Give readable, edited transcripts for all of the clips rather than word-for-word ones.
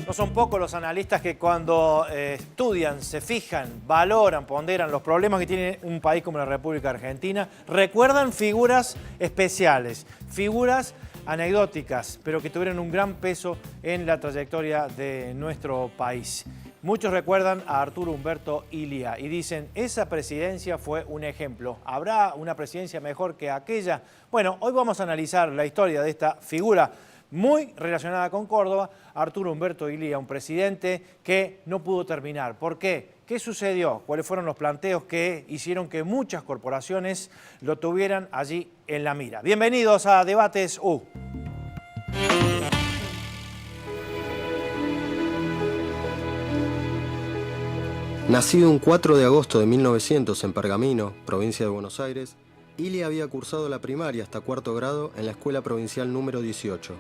No son pocos los analistas que cuando estudian, se fijan, valoran, ponderan los problemas que tiene un país como la República Argentina, recuerdan figuras especiales, figuras anecdóticas, pero que tuvieron un gran peso en la trayectoria de nuestro país. Muchos recuerdan a Arturo Humberto Illia y dicen, esa presidencia fue un ejemplo. ¿Habrá una presidencia mejor que aquella? Bueno, hoy vamos a analizar la historia de esta figura muy relacionada con Córdoba, Arturo Humberto Illia, un presidente que no pudo terminar. ¿Por qué? ¿Qué sucedió? ¿Cuáles fueron los planteos que hicieron que muchas corporaciones lo tuvieran allí en la mira? Bienvenidos a Debates U. Nacido un 4 de agosto de 1900 en Pergamino, provincia de Buenos Aires, Illia había cursado la primaria hasta cuarto grado en la Escuela Provincial número 18.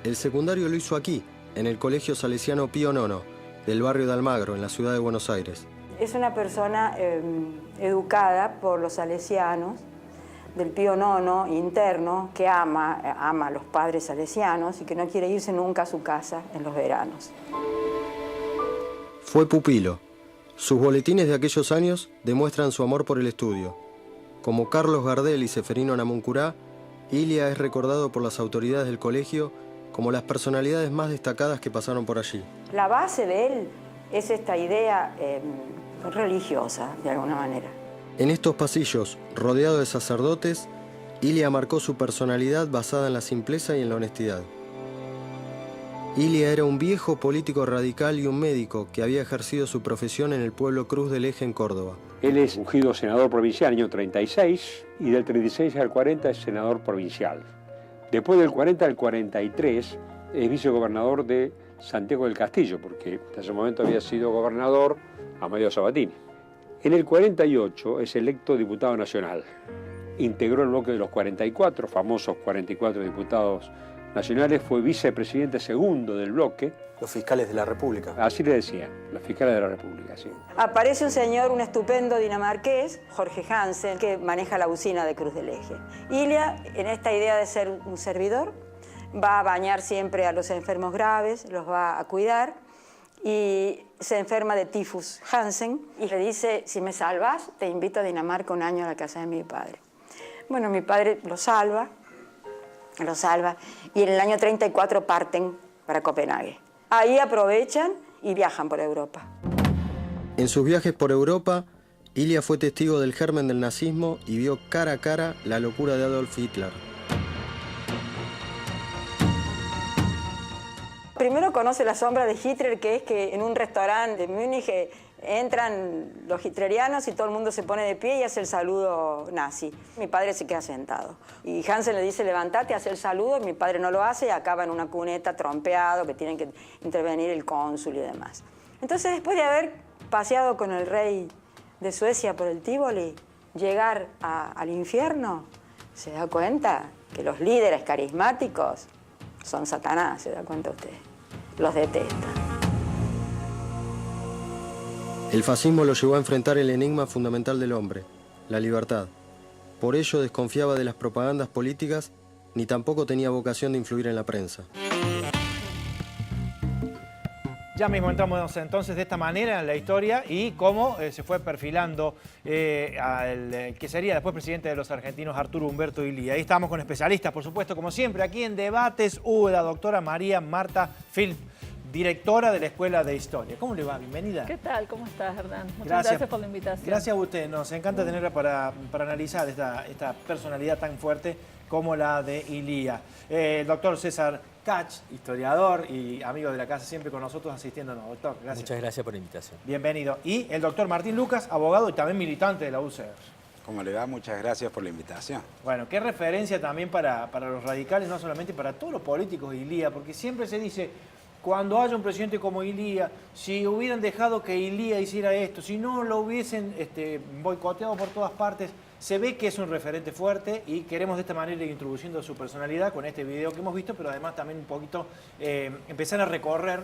El secundario lo hizo aquí, en el Colegio Salesiano Pío IX, del barrio de Almagro, en la ciudad de Buenos Aires. Es una persona educada por los salesianos, del Pío IX interno, que ama a los padres salesianos y que no quiere irse nunca a su casa en los veranos. Fue pupilo. Sus boletines de aquellos años demuestran su amor por el estudio. Como Carlos Gardel y Seferino Namuncurá, Illia es recordado por las autoridades del colegio como las personalidades más destacadas que pasaron por allí. La base de él es esta idea religiosa, de alguna manera. En estos pasillos, rodeado de sacerdotes, Illia marcó su personalidad basada en la simpleza y en la honestidad. Illia era un viejo político radical y un médico que había ejercido su profesión en el pueblo Cruz del Eje en Córdoba. Él es ungido senador provincial año 36 y del 36 al 40 es senador provincial. Después del 40 al 43 es vicegobernador de Santiago del Castillo, porque hasta ese momento había sido gobernador Amadeo Sabatini. En el 48 es electo diputado nacional. Integró el bloque de los 44, famosos 44 diputados nacionales, fue vicepresidente segundo del bloque. Los fiscales de la República. Así le decía, los fiscales de la República, sí. Aparece un señor, un estupendo dinamarqués, Jorge Hansen, que maneja la usina de Cruz del Eje. Illia, en esta idea de ser un servidor, va a bañar siempre a los enfermos graves, los va a cuidar, y se enferma de tifus Hansen, y le dice, si me salvas, te invito a Dinamarca un año a la casa de mi padre. Bueno, mi padre lo salva, y en el año 34 parten para Copenhague. Ahí aprovechan y viajan por Europa. En sus viajes por Europa, Illia fue testigo del germen del nazismo y vio cara a cara la locura de Adolf Hitler. Primero conoce la sombra de Hitler, que es que en un restaurante de Múnich entran los hitlerianos y todo el mundo se pone de pie y hace el saludo nazi. Mi padre se queda sentado. Y Hansen le dice, levantate, hace el saludo, y mi padre no lo hace y acaba en una cuneta trompeado, que tienen que intervenir el cónsul y demás. Entonces, después de haber paseado con el rey de Suecia por el Tívoli, llegar al infierno, se da cuenta que los líderes carismáticos son Satanás, se da cuenta usted. Los detesta. El fascismo lo llevó a enfrentar el enigma fundamental del hombre, la libertad. Por ello desconfiaba de las propagandas políticas, ni tampoco tenía vocación de influir en la prensa. Ya mismo entramos entonces de esta manera en la historia y cómo se fue perfilando al que sería después presidente de los argentinos, Arturo Humberto Illia. Ahí estamos con especialistas, por supuesto, como siempre, aquí en Debates U, la doctora María Marta Philp, directora de la Escuela de Historia. ¿Cómo le va? Bienvenida. ¿Qué tal? ¿Cómo estás, Hernán? Muchas gracias por la invitación. Gracias a usted. Nos encanta tenerla para analizar esta personalidad tan fuerte como la de Illia. El doctor César Kach, historiador y amigo de la casa, siempre con nosotros asistiéndonos. Doctor, gracias. Muchas gracias por la invitación. Bienvenido. Y el doctor Martín Lucas, abogado y también militante de la UCR. ¿Cómo le va? Muchas gracias por la invitación. Bueno, qué referencia también para los radicales, no solamente para todos los políticos de Illia, porque siempre se dice, cuando haya un presidente como Illia, si hubieran dejado que Illia hiciera esto, si no lo hubiesen boicoteado por todas partes, se ve que es un referente fuerte y queremos de esta manera ir introduciendo su personalidad con este video que hemos visto, pero además también un poquito empezar a recorrer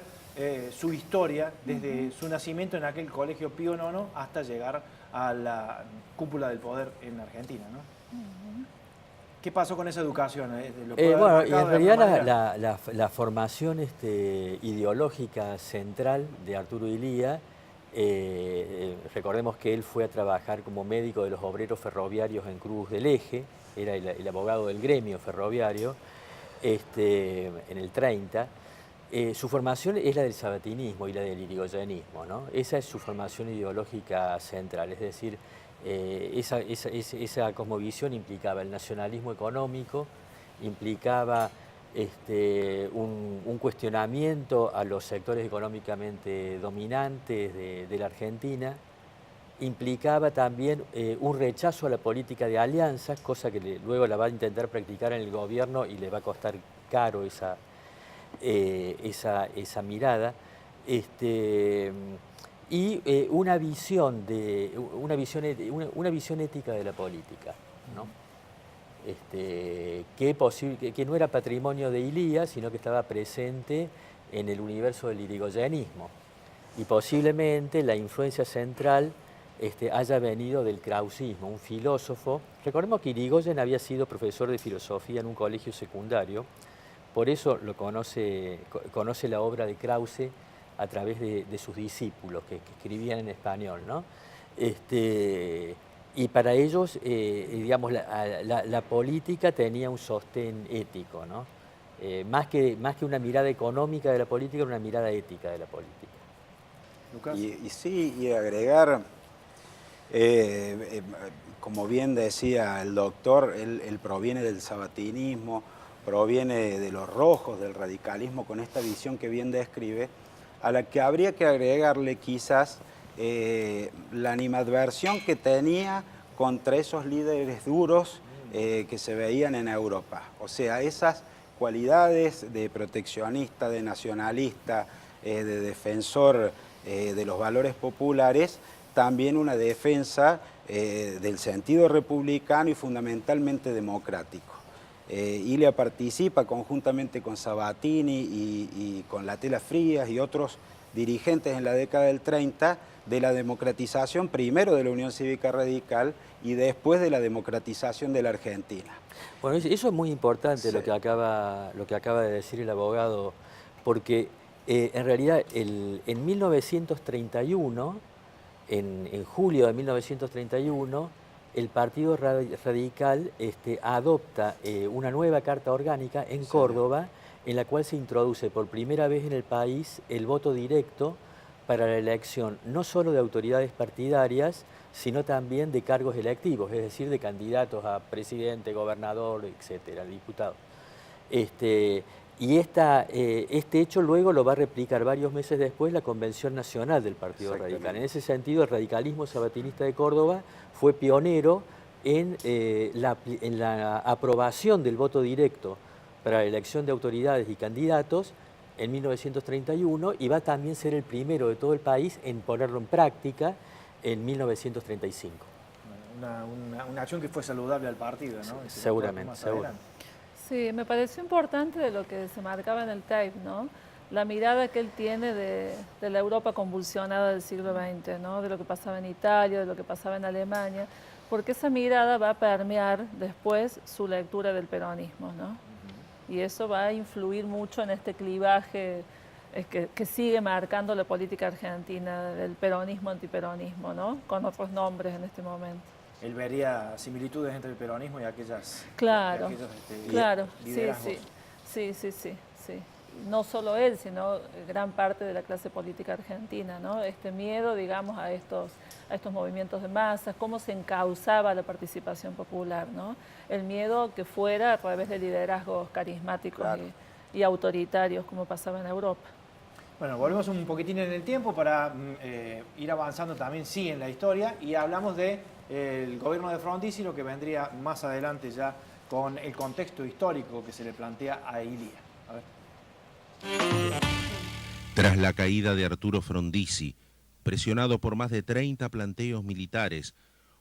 su historia desde su nacimiento en aquel colegio Pío IX hasta llegar a la cúpula del poder en Argentina, ¿no? ¿Qué pasó con esa educación? Bueno, y en realidad la formación ideológica central de Arturo Illia, recordemos que él fue a trabajar como médico de los obreros ferroviarios en Cruz del Eje, era el abogado del gremio ferroviario en el 30. Su formación es la del sabatinismo y la del irigoyenismo, ¿no? Esa es su formación ideológica central, es decir, esa cosmovisión implicaba el nacionalismo económico, implicaba un cuestionamiento a los sectores económicamente dominantes de la Argentina, implicaba también un rechazo a la política de alianzas, cosa que luego la va a intentar practicar en el gobierno y le va a costar caro esa mirada, y una visión ética de la política, ¿no? Que no era patrimonio de Illia, sino que estaba presente en el universo del irigoyenismo. Y posiblemente la influencia central haya venido del krausismo, un filósofo. Recordemos que Irigoyen había sido profesor de filosofía en un colegio secundario, por eso conoce la obra de Krause a través de sus discípulos que escribían en español, ¿no? Y para ellos, digamos, la política tenía un sostén ético, ¿no? Más que una mirada económica de la política, era una mirada ética de la política. Lucas. Y agregar, como bien decía el doctor, él proviene del sabatinismo, proviene de los rojos, del radicalismo, con esta visión que bien describe, a la que habría que agregarle quizás la animadversión que tenía contra esos líderes duros que se veían en Europa. O sea, esas cualidades de proteccionista, de nacionalista, de defensor de los valores populares, también una defensa del sentido republicano y fundamentalmente democrático. Illia participa conjuntamente con Sabatini y con Latela Frías y otros dirigentes en la década del 30 de la democratización primero de la Unión Cívica Radical y después de la democratización de la Argentina. Bueno, eso es muy importante, sí, lo que acaba de decir el abogado, porque en realidad en 1931, en julio de 1931, el Partido Radical adopta una nueva Carta Orgánica en Córdoba, en la cual se introduce por primera vez en el país el voto directo para la elección no solo de autoridades partidarias, sino también de cargos electivos, es decir, de candidatos a presidente, gobernador, etcétera, diputado. Y este hecho luego lo va a replicar varios meses después la Convención Nacional del Partido Radical. En ese sentido, el radicalismo sabatinista de Córdoba fue pionero en la aprobación del voto directo para la elección de autoridades y candidatos en 1931 y va también a ser el primero de todo el país en ponerlo en práctica en 1935. Una acción que fue saludable al partido, ¿no? Seguramente, seguro. Sí, me pareció importante de lo que se marcaba en el tape, ¿no? La mirada que él tiene de la Europa convulsionada del siglo XX, ¿no? De lo que pasaba en Italia, de lo que pasaba en Alemania, porque esa mirada va a permear después su lectura del peronismo, ¿no? Y eso va a influir mucho en este clivaje que sigue marcando la política argentina, del peronismo, antiperonismo, ¿no? Con otros nombres en este momento. Él vería similitudes entre el peronismo y aquellas... Claro, claro, liderazgos. sí. No solo él, sino gran parte de la clase política argentina, ¿no? Este miedo, digamos, a estos movimientos de masas, cómo se encauzaba la participación popular, ¿no? El miedo que fuera a través de liderazgos carismáticos, claro, y autoritarios, como pasaba en Europa. Bueno, volvemos un poquitín en el tiempo para ir avanzando también, sí, en la historia, y hablamos del gobierno de Frondizi, lo que vendría más adelante ya con el contexto histórico que se le plantea a Illia. A ver. Tras la caída de Arturo Frondizi, presionado por más de 30 planteos militares,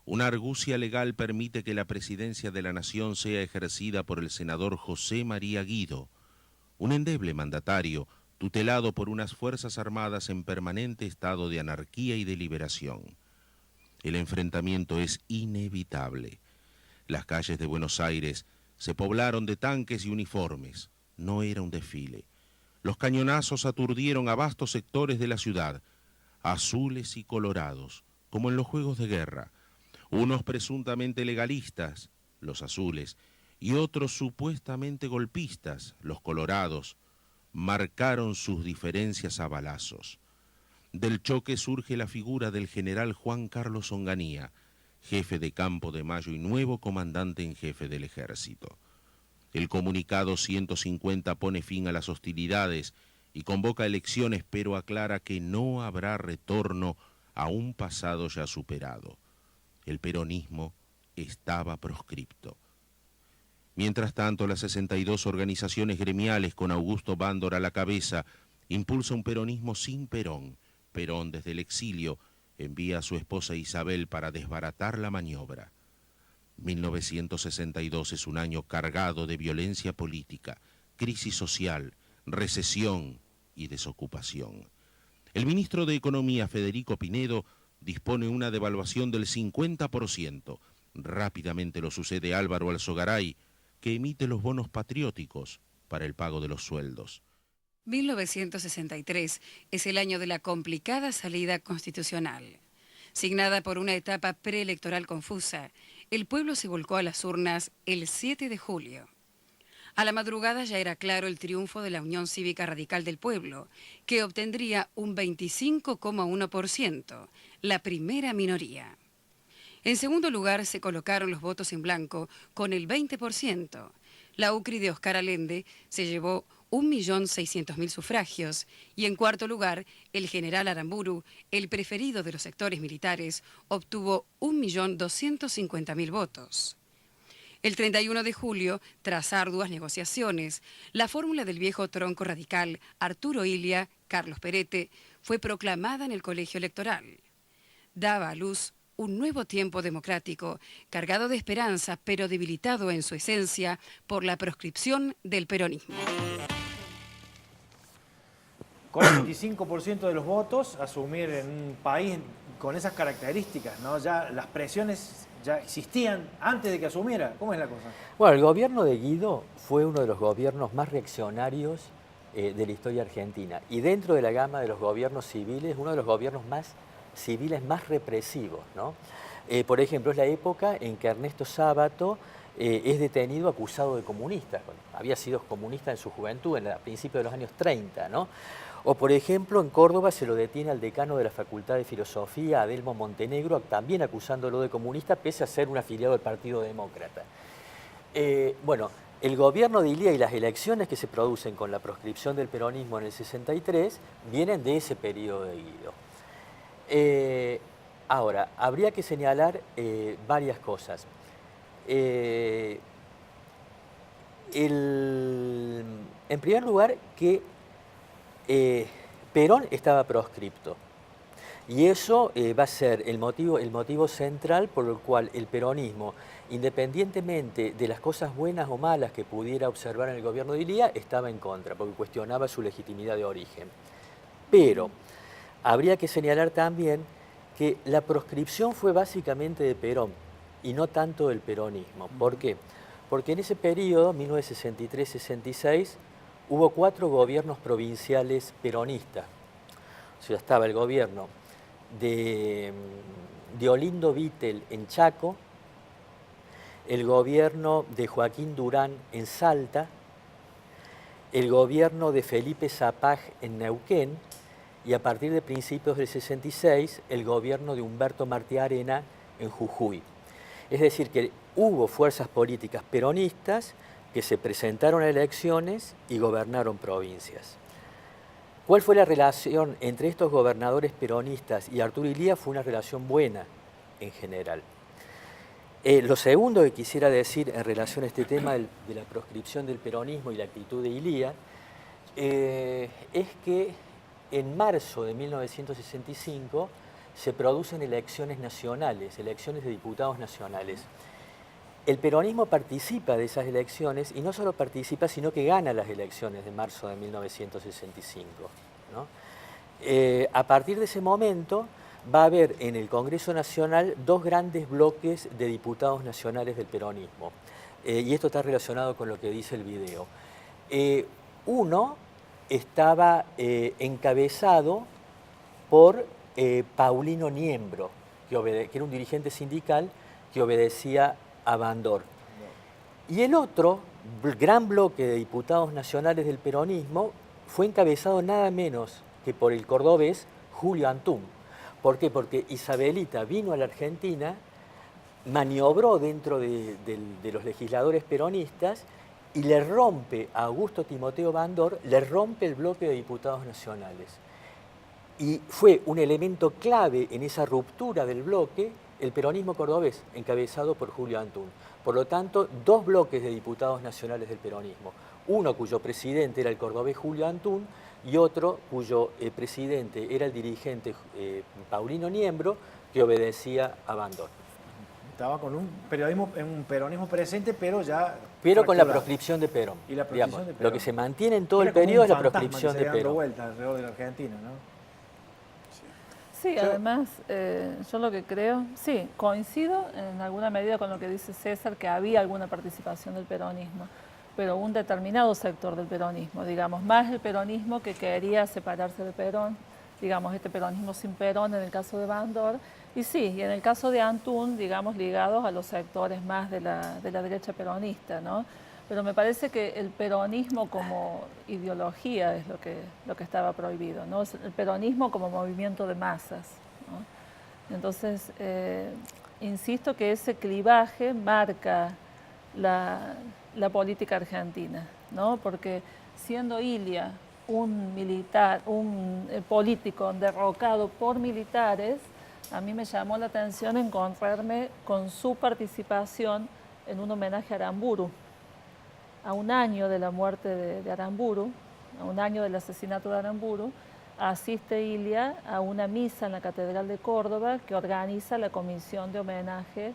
una argucia legal permite que la presidencia de la nación sea ejercida por el senador José María Guido, un endeble mandatario tutelado por unas fuerzas armadas en permanente estado de anarquía y deliberación. El enfrentamiento es inevitable. Las calles de Buenos Aires Se poblaron de tanques y uniformes. No era un desfile. Los cañonazos aturdieron a vastos sectores de la ciudad, azules y colorados, como en los juegos de guerra. Unos presuntamente legalistas, los azules, y otros supuestamente golpistas, los colorados, marcaron sus diferencias a balazos. Del choque surge la figura del general Juan Carlos Onganía, jefe de Campo de Mayo y nuevo comandante en jefe del ejército. El comunicado 150 pone fin a las hostilidades y convoca elecciones, pero aclara que no habrá retorno a un pasado ya superado. El peronismo estaba proscripto. Mientras tanto, las 62 organizaciones gremiales con Augusto Bándor a la cabeza impulsa un peronismo sin Perón. Perón, desde el exilio, envía a su esposa Isabel para desbaratar la maniobra. 1962 es un año cargado de violencia política, crisis social, recesión y desocupación. El ministro de Economía, Federico Pinedo, dispone una devaluación del 50%. Rápidamente lo sucede Álvaro Alzogaray, que emite los bonos patrióticos para el pago de los sueldos. 1963 es el año de la complicada salida constitucional. Signada por una etapa preelectoral confusa, el pueblo se volcó a las urnas el 7 de julio. A la madrugada ya era claro el triunfo de la Unión Cívica Radical del Pueblo, que obtendría un 25,1%, la primera minoría. En segundo lugar se colocaron los votos en blanco con el 20%. La UCRI de Oscar Allende se llevó 1.600.000 sufragios y en cuarto lugar el general Aramburu, el preferido de los sectores militares, obtuvo 1.250.000 votos. El 31 de julio, tras arduas negociaciones, la fórmula del viejo tronco radical Arturo Illia, Carlos Perete, fue proclamada en el colegio electoral. Daba a luz un nuevo tiempo democrático, cargado de esperanza, pero debilitado en su esencia por la proscripción del peronismo. Con el 25% de los votos, asumir en un país con esas características, ¿no? Ya las presiones ya existían antes de que asumiera. ¿Cómo es la cosa? Bueno, el gobierno de Guido fue uno de los gobiernos más reaccionarios de la historia argentina. Y dentro de la gama de los gobiernos civiles, uno de los gobiernos más civiles más represivos, ¿no? Por ejemplo, es la época en que Ernesto Sábato es detenido acusado de comunista. Bueno, había sido comunista en su juventud, a principios de los años 30, ¿no? O, por ejemplo, en Córdoba se lo detiene al decano de la Facultad de Filosofía, Adelmo Montenegro, también acusándolo de comunista, pese a ser un afiliado del Partido Demócrata. Bueno, el gobierno de Illia y las elecciones que se producen con la proscripción del peronismo en el 63 vienen de ese periodo de Guido. Ahora, habría que señalar varias cosas. En primer lugar, que Perón estaba proscripto. Y eso va a ser el motivo central por el cual el peronismo, independientemente de las cosas buenas o malas que pudiera observar en el gobierno de Illia, estaba en contra, porque cuestionaba su legitimidad de origen. Pero habría que señalar también que la proscripción fue básicamente de Perón y no tanto del peronismo. ¿Por qué? Porque en ese periodo, 1963-66, hubo 4 gobiernos provinciales peronistas. O sea, estaba el gobierno de Olindo Vittel en Chaco, el gobierno de Joaquín Durán en Salta, el gobierno de Felipe Zapag en Neuquén, y a partir de principios del 66, el gobierno de Humberto Martí-Arena en Jujuy. Es decir, que hubo fuerzas políticas peronistas que se presentaron a elecciones y gobernaron provincias. ¿Cuál fue la relación entre estos gobernadores peronistas y Arturo Illia? Fue una relación buena en general. Lo segundo que quisiera decir en relación a este tema de la proscripción del peronismo y la actitud de Illia es que en marzo de 1965 se producen elecciones nacionales, elecciones de diputados nacionales. El peronismo participa de esas elecciones y no solo participa, sino que gana las elecciones de marzo de 1965, ¿no? A partir de ese momento va a haber en el Congreso Nacional 2 grandes bloques de diputados nacionales del peronismo. y esto está relacionado con lo que dice el video. Uno estaba encabezado por Paulino Niembro, que era un dirigente sindical que obedecía a Bandor. Y el otro gran bloque de diputados nacionales del peronismo fue encabezado nada menos que por el cordobés Julio Antún. ¿Por qué? Porque Isabelita vino a la Argentina, maniobró dentro de los legisladores peronistas y le rompe a Augusto Timoteo Bandor, le rompe el bloque de diputados nacionales. Y fue un elemento clave en esa ruptura del bloque el peronismo cordobés, encabezado por Julio Antún. Por lo tanto, dos bloques de diputados nacionales del peronismo. Uno cuyo presidente era el cordobés Julio Antún y otro cuyo presidente era el dirigente Paulino Niembro, que obedecía a Bandor. Estaba con un peronismo presente, pero ya... Pero con la fracturado. proscripción de Perón. Y la proscripción Digamos, de Perón. Lo que se mantiene en todo Era el como periodo un es la fantasma proscripción que de se dando Perón. vueltas alrededor de la Argentina, ¿no? Sí, además, yo lo que creo, sí, coincido en alguna medida con lo que dice César, que había alguna participación del peronismo, pero un determinado sector del peronismo, digamos, más el peronismo que quería separarse de Perón, digamos, este peronismo sin Perón en el caso de Bandor, y sí, y en el caso de Antún, digamos, ligados a los sectores más de la derecha peronista, ¿no? Pero me parece que el peronismo como ideología es lo que estaba prohibido, ¿no? El peronismo como movimiento de masas, ¿no? Entonces, insisto que ese clivaje marca la política argentina, ¿no? Porque siendo Ilia un militar, un político derrocado por militares, a mí me llamó la atención encontrarme con su participación en un homenaje a Aramburu. A un año de la muerte de Aramburu, a un año del asesinato de Aramburu, asiste Ilia a una misa en la Catedral de Córdoba que organiza la comisión de homenaje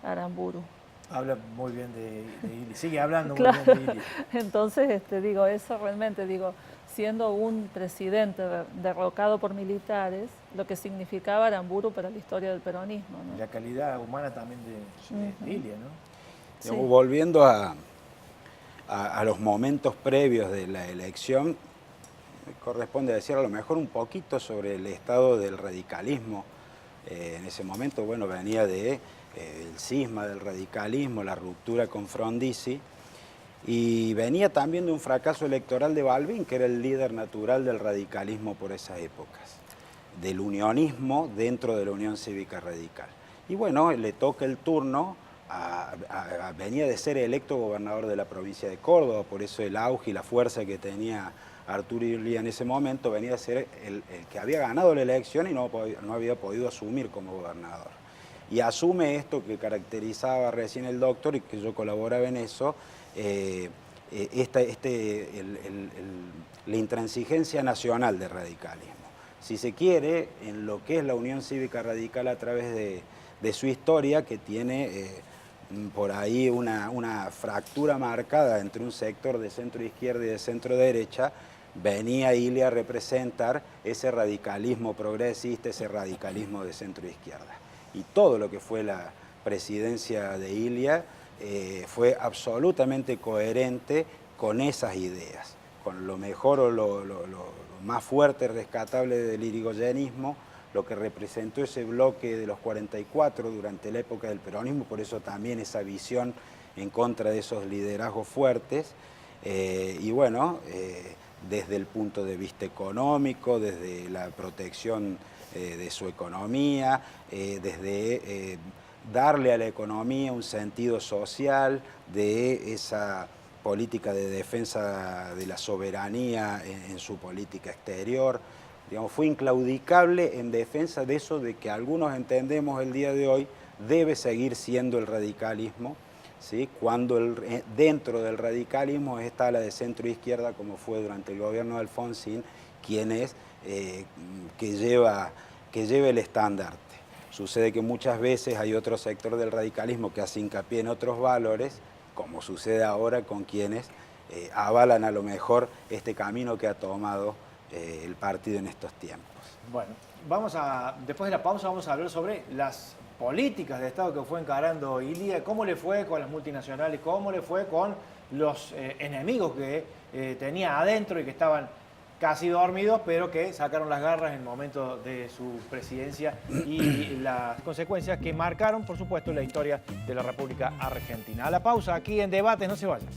a Aramburu. Habla muy bien de Ilia, sigue hablando muy Claro. bien de Ilia. Entonces, digo, eso realmente, digo, siendo un presidente derrocado por militares, lo que significaba Aramburu para la historia del peronismo, ¿no? Y la calidad humana también de Ilia, ¿no? Sí. Digamos, volviendo a los momentos previos de la elección, me corresponde decir a lo mejor un poquito sobre el estado del radicalismo. En ese momento, bueno, venía el cisma del radicalismo, la ruptura con Frondizi, y venía también de un fracaso electoral de Balbín, que era el líder natural del radicalismo por esas épocas, del unionismo dentro de la Unión Cívica Radical. Y bueno, le toca el turno. Venía de ser electo gobernador de la provincia de Córdoba, por eso el auge y la fuerza que tenía Arturo Illia en ese momento, venía a ser el que había ganado la elección y no había podido asumir como gobernador. Y asume esto que caracterizaba recién el doctor y que yo colaboraba en eso, la intransigencia nacional del radicalismo. Si se quiere, en lo que es la Unión Cívica Radical a través de su historia, que tiene por ahí una fractura marcada entre un sector de centro izquierda y de centro derecha, venía Ilia a representar ese radicalismo progresista, ese radicalismo de centro izquierda. Y todo lo que fue la presidencia de Ilia fue absolutamente coherente con esas ideas, con lo mejor o lo más fuerte, rescatable del irigoyenismo, lo que representó ese bloque de los 44 durante la época del peronismo, por eso también esa visión en contra de esos liderazgos fuertes, y bueno, desde el punto de vista económico, desde la protección de su economía, desde darle a la economía un sentido social, de esa política de defensa de la soberanía en su política exterior. Digamos, fue inclaudicable en defensa de eso de que algunos entendemos el día de hoy debe seguir siendo el radicalismo, ¿sí? Cuando dentro del radicalismo está la de centro izquierda, como fue durante el gobierno de Alfonsín, quien es que lleva el estandarte. Sucede que muchas veces hay otro sector del radicalismo que hace hincapié en otros valores, como sucede ahora con quienes avalan a lo mejor este camino que ha tomado el partido en estos tiempos. Bueno, después de la pausa vamos a hablar sobre las políticas de Estado que fue encarando Ilia, cómo le fue con las multinacionales, cómo le fue con los enemigos que tenía adentro y que estaban casi dormidos, pero que sacaron las garras en el momento de su presidencia y las consecuencias que marcaron, por supuesto, la historia de la República Argentina. A la pausa, aquí en Debate, no se vayan.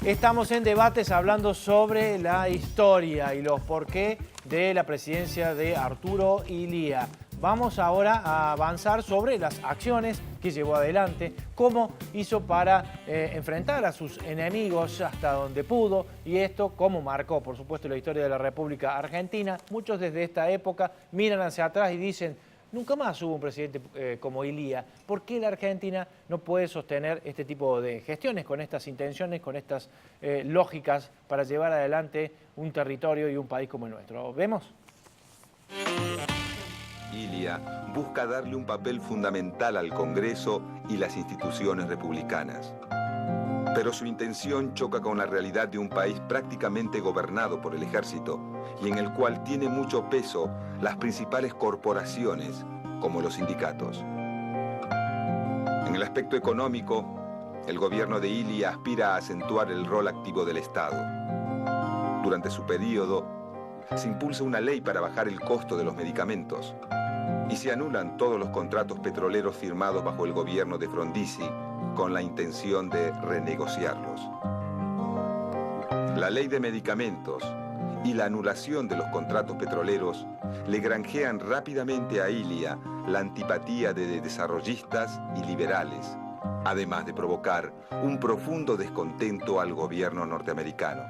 Estamos en Debates hablando sobre la historia y los porqué de la presidencia de Arturo Illia. Vamos ahora a avanzar sobre las acciones que llevó adelante, cómo hizo para enfrentar a sus enemigos hasta donde pudo y esto cómo marcó, por supuesto, la historia de la República Argentina. Muchos desde esta época miran hacia atrás y dicen: nunca más hubo un presidente como Illia. ¿Por qué la Argentina no puede sostener este tipo de gestiones con estas intenciones, con estas lógicas para llevar adelante un territorio y un país como el nuestro? ¿Vemos? Illia busca darle un papel fundamental al Congreso y las instituciones republicanas. Pero su intención choca con la realidad de un país prácticamente gobernado por el ejército y en el cual tiene mucho peso las principales corporaciones, como los sindicatos. En el aspecto económico, el gobierno de Illia aspira a acentuar el rol activo del Estado. Durante su periodo, se impulsa una ley para bajar el costo de los medicamentos y se anulan todos los contratos petroleros firmados bajo el gobierno de Frondizi con la intención de renegociarlos. La ley de medicamentos y la anulación de los contratos petroleros le granjean rápidamente a Illia la antipatía de desarrollistas y liberales, además de provocar un profundo descontento al gobierno norteamericano.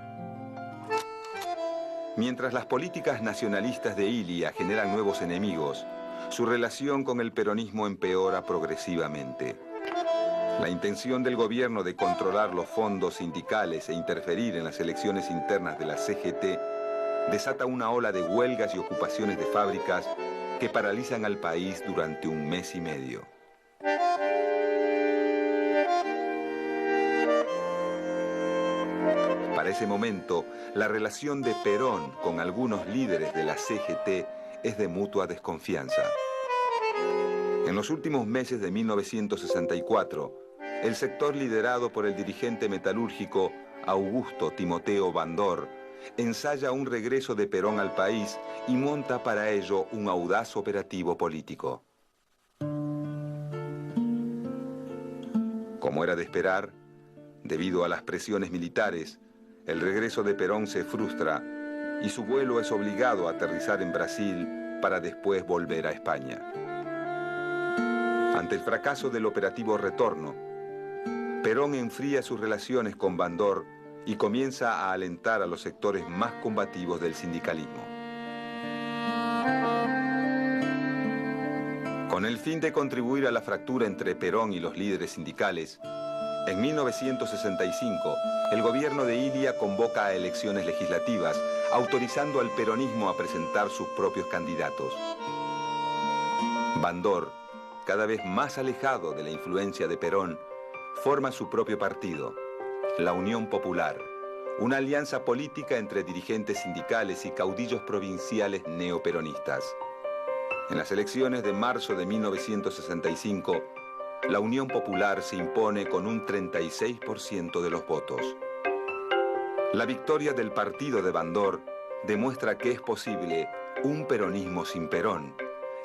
Mientras las políticas nacionalistas de Illia generan nuevos enemigos, su relación con el peronismo empeora progresivamente. La intención del gobierno de controlar los fondos sindicales e interferir en las elecciones internas de la CGT desata una ola de huelgas y ocupaciones de fábricas que paralizan al país durante un mes y medio. Para ese momento, la relación de Perón con algunos líderes de la CGT es de mutua desconfianza. En los últimos meses de 1964, el sector liderado por el dirigente metalúrgico Augusto Timoteo Bandor ensaya un regreso de Perón al país y monta para ello un audaz operativo político. Como era de esperar, debido a las presiones militares, el regreso de Perón se frustra y su vuelo es obligado a aterrizar en Brasil para después volver a España. Ante el fracaso del operativo Retorno, Perón enfría sus relaciones con Bandor y comienza a alentar a los sectores más combativos del sindicalismo. Con el fin de contribuir a la fractura entre Perón y los líderes sindicales, en 1965, el gobierno de Illia convoca a elecciones legislativas, autorizando al peronismo a presentar sus propios candidatos. Bandor, cada vez más alejado de la influencia de Perón, forma su propio partido, la Unión Popular, una alianza política entre dirigentes sindicales y caudillos provinciales neoperonistas. En las elecciones de marzo de 1965, la Unión Popular se impone con un 36% de los votos. La victoria del partido de Bandor demuestra que es posible un peronismo sin Perón,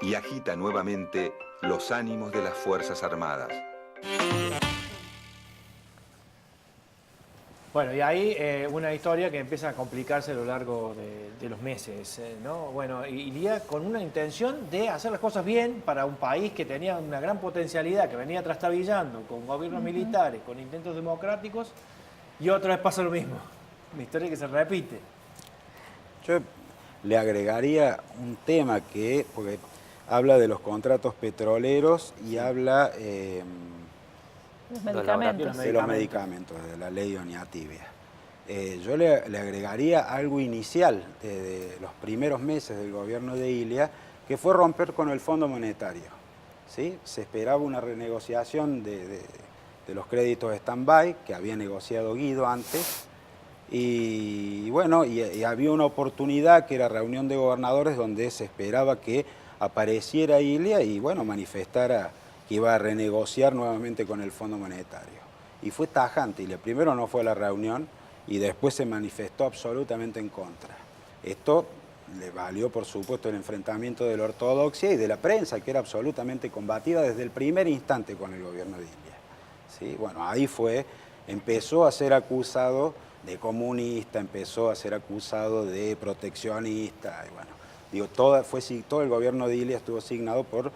y agita nuevamente los ánimos de las Fuerzas Armadas. Bueno, y ahí una historia que empieza a complicarse a lo largo de los meses, ¿no? Bueno, iría con una intención de hacer las cosas bien para un país que tenía una gran potencialidad, que venía trastabillando con gobiernos militares, con intentos democráticos, y otra vez pasa lo mismo. Una historia que se repite. Yo le agregaría un tema porque habla de los contratos petroleros y habla Los medicamentos. de los medicamentos, de la ley Oñatibia. Yo le agregaría algo inicial de los primeros meses del gobierno de Ilia, que fue romper con el Fondo Monetario. ¿Sí? Se esperaba una renegociación de los créditos stand-by, que había negociado Guido antes, y bueno, y había una oportunidad que era reunión de gobernadores donde se esperaba que apareciera Ilia y bueno, manifestara que iba a renegociar nuevamente con el Fondo Monetario. Y fue tajante, y primero no fue a la reunión y después se manifestó absolutamente en contra. Esto le valió, por supuesto, el enfrentamiento de la ortodoxia y de la prensa, que era absolutamente combativa desde el primer instante con el gobierno de Ilia. ¿Sí? Bueno, ahí empezó a ser acusado de comunista, empezó a ser acusado de proteccionista, y bueno, digo, todo el gobierno de Ilia estuvo signado por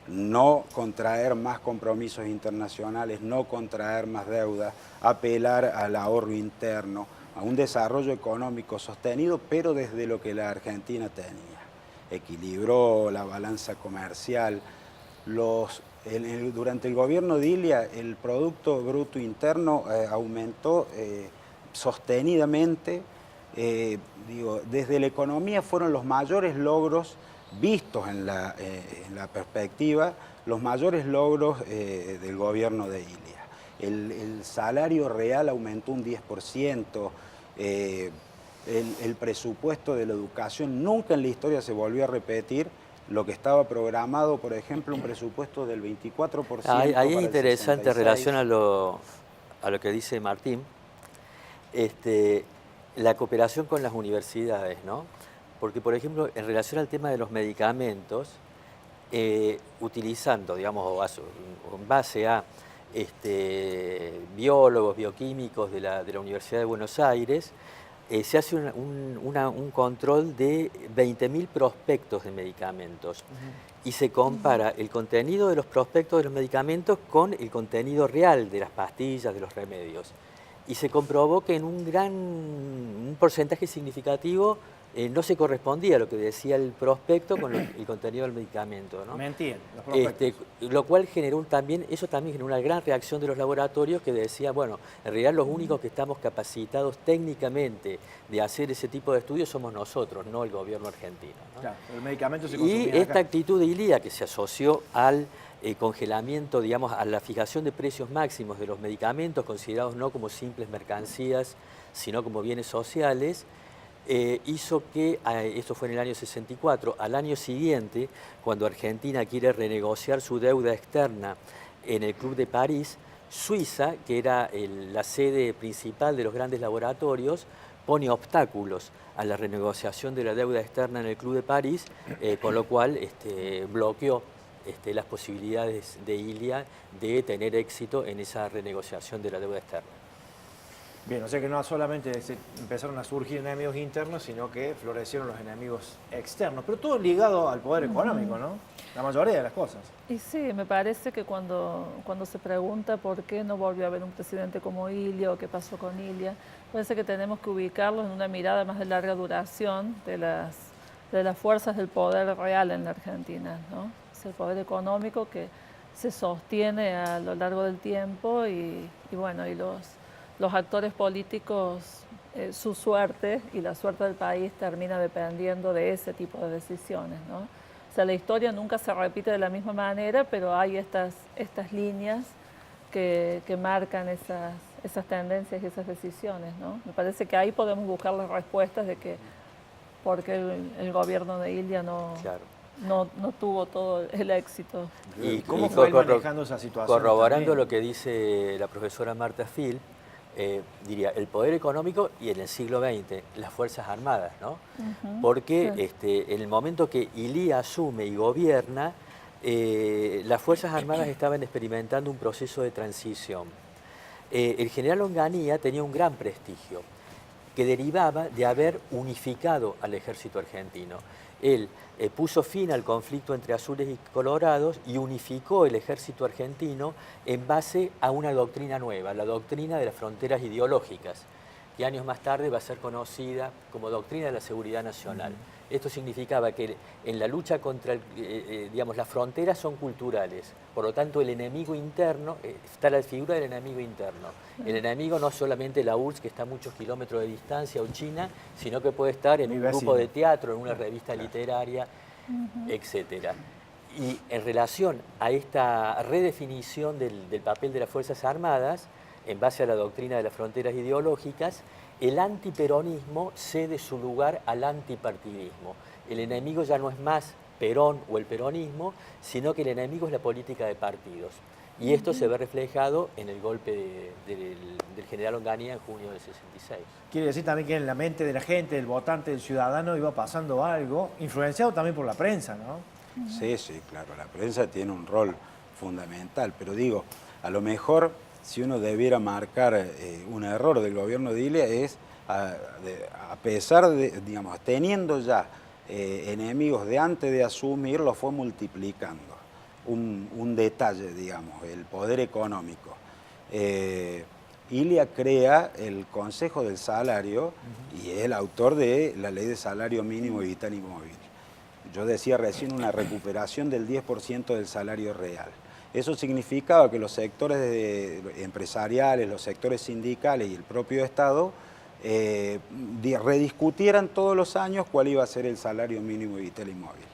no contraer más compromisos internacionales, no contraer más deuda, apelar al ahorro interno, a un desarrollo económico sostenido, pero desde lo que la Argentina tenía. Equilibró la balanza comercial. Durante el gobierno de Ilia, el Producto Bruto Interno aumentó sostenidamente. Desde la economía fueron los mayores logros vistos en la perspectiva, los mayores logros del gobierno de Ilia. El salario real aumentó un 10%, el presupuesto de la educación, nunca en la historia se volvió a repetir lo que estaba programado, por ejemplo, un presupuesto del 24%. Ahí es interesante en relación a lo que dice Martín, la cooperación con las universidades, ¿no? Porque, por ejemplo, en relación al tema de los medicamentos, utilizando, digamos, en base a biólogos, bioquímicos de la Universidad de Buenos Aires, se hace un control de 20.000 prospectos de medicamentos y se compara el contenido de los prospectos de los medicamentos con el contenido real de las pastillas, de los remedios. Y se comprobó que en un porcentaje significativo no se correspondía a lo que decía el prospecto con el contenido del medicamento, ¿no? Mentían los prospectos. Lo cual generó eso también generó una gran reacción de los laboratorios que decía, bueno, en realidad los únicos que estamos capacitados técnicamente de hacer ese tipo de estudios somos nosotros, no el gobierno argentino, ¿no? Claro, el medicamento se consumía y esta acá. actitud de Ilia que se asoció al congelamiento, digamos, a la fijación de precios máximos de los medicamentos, considerados no como simples mercancías, sino como bienes sociales, hizo que, esto fue en el año 64, al año siguiente, cuando Argentina quiere renegociar su deuda externa en el Club de París, Suiza, que era la sede principal de los grandes laboratorios, pone obstáculos a la renegociación de la deuda externa en el Club de París, con lo cual bloqueó las posibilidades de Ilia de tener éxito en esa renegociación de la deuda externa. Bien, o sea que no solamente empezaron a surgir enemigos internos, sino que florecieron los enemigos externos, pero todo ligado al poder económico, ¿no? La mayoría de las cosas. Y sí, me parece que cuando se pregunta por qué no volvió a haber un presidente como Ilia o qué pasó con Ilia, parece que tenemos que ubicarlo en una mirada más de larga duración de las fuerzas del poder real en la Argentina, ¿no? Es el poder económico que se sostiene a lo largo del tiempo y bueno, y los actores políticos, su suerte y la suerte del país termina dependiendo de ese tipo de decisiones, ¿no? O sea, la historia nunca se repite de la misma manera, pero hay estas líneas que marcan esas tendencias y esas decisiones, ¿no? Me parece que ahí podemos buscar las respuestas de que por qué el gobierno de Ilia no tuvo todo el éxito. ¿Y cómo fue manejando esa situación? Corroborando también? lo que dice la profesora Marta Phil, diría, el poder económico y en el siglo XX las Fuerzas Armadas, ¿no? Porque en el momento que Illia asume y gobierna, las Fuerzas Armadas estaban experimentando un proceso de transición. El general Onganía tenía un gran prestigio que derivaba de haber unificado al ejército argentino. Él puso fin al conflicto entre azules y colorados y unificó el ejército argentino en base a una doctrina nueva, la doctrina de las fronteras ideológicas, que años más tarde va a ser conocida como doctrina de la seguridad nacional. Esto significaba que en la lucha contra, digamos, las fronteras son culturales, por lo tanto el enemigo interno, está la figura del enemigo interno. El enemigo no es solamente la URSS, que está a muchos kilómetros de distancia, o China, sino que puede estar en un grupo de teatro, en una revista literaria, etc. Y en relación a esta redefinición del papel de las Fuerzas Armadas, en base a la doctrina de las fronteras ideológicas, el antiperonismo cede su lugar al antipartidismo. El enemigo ya no es más Perón o el peronismo, sino que el enemigo es la política de partidos. Y esto se ve reflejado en el golpe del general Onganía en junio del 66. Quiere decir también que en la mente de la gente, del votante, del ciudadano, iba pasando algo, influenciado también por la prensa, ¿no? Sí, sí, claro, la prensa tiene un rol fundamental, pero digo, a lo mejor si uno debiera marcar un error del gobierno de Illia es, a pesar de, digamos, teniendo ya enemigos de antes de asumir, lo fue multiplicando. Un detalle, digamos, el poder económico. Illia crea el Consejo del Salario y es el autor de la Ley de Salario Mínimo y Vital y Móvil. Yo decía recién una recuperación del 10% del salario real. Eso significaba que los sectores empresariales, los sectores sindicales y el propio Estado rediscutieran todos los años cuál iba a ser el salario mínimo vital y móvil.